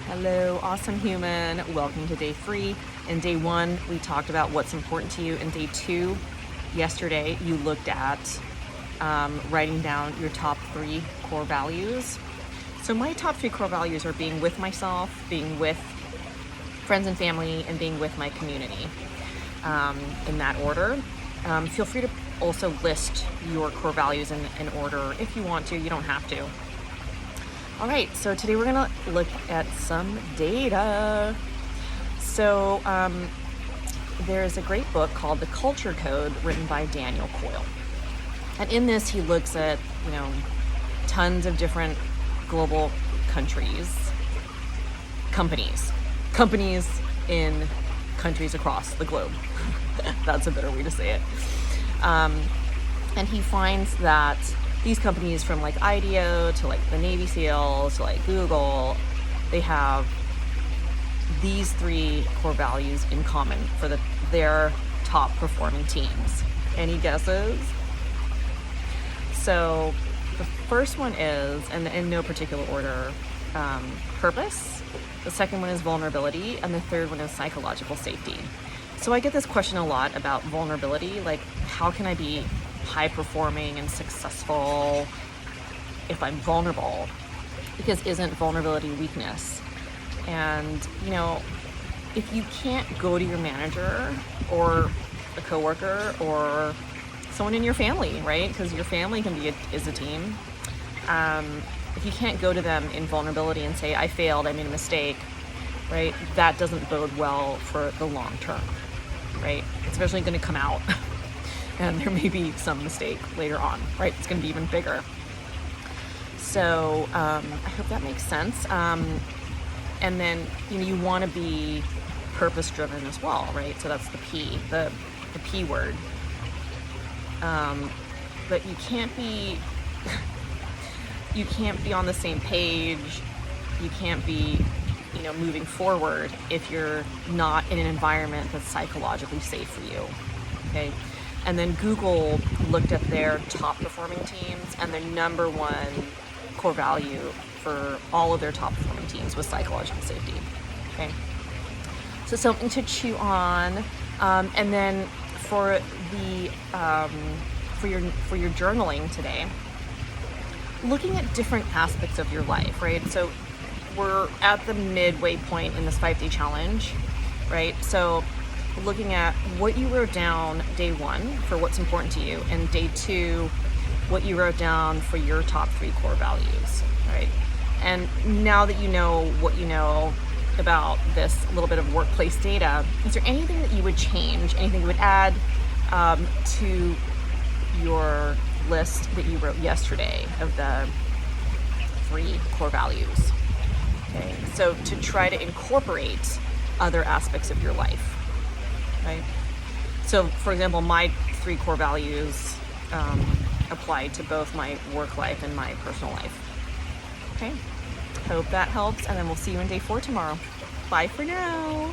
Hello, awesome human. Welcome to day 3. In day 1, we talked about what's important to you. In day 2, yesterday, you looked at writing down your top 3 core values. So my top 3 core values are being with myself, being with friends and family, and being with my community, in that order. Feel free to also list your core values in order if you want to. You don't have to. All right, so today we're gonna look at some data. So there's a great book called The Culture Code written by Daniel Coyle. And in this, he looks at, tons of different global companies in countries across the globe. That's a better way to say it. And he finds that these companies, from like IDEO to like the Navy SEALs to like Google, they have these 3 core values in common for their top performing teams. Any guesses? So the first one is, and in no particular order, purpose. The second one is vulnerability, and the third one is psychological safety. So I get this question a lot about vulnerability, like how can I be high performing and successful if I'm vulnerable? Because isn't vulnerability weakness? And if you can't go to your manager or a coworker or someone in your family, right? Because your family is a team. If you can't go to them in vulnerability and say, I failed, I made a mistake, right? That doesn't bode well for the long term, right? It's eventually going to come out. And there may be some mistake later on, right? It's going to be even bigger. So I hope that makes sense. And then you want to be purpose-driven as well, right? So that's the P, the P word. But you can't be on the same page. You can't be moving forward if you're not in an environment that's psychologically safe for you. Okay. And then Google looked at their top performing teams, and their number 1 core value for all of their top performing teams was psychological safety. Okay, so something to chew on. And then for your journaling today, looking at different aspects of your life, right? So we're at the midway point in this 5-day challenge, right? So looking at what you wrote down day 1 for what's important to you, and day 2, what you wrote down for your top 3 core values, right? And now that you know what you know about this little bit of workplace data, is there anything that you would change, anything you would add to your list that you wrote yesterday of the 3 core values? Okay, so to try to incorporate other aspects of your life. Right? So, for example, my 3 core values apply to both my work life and my personal life. Okay? Hope that helps, and then we'll see you in day 4 tomorrow. Bye for now.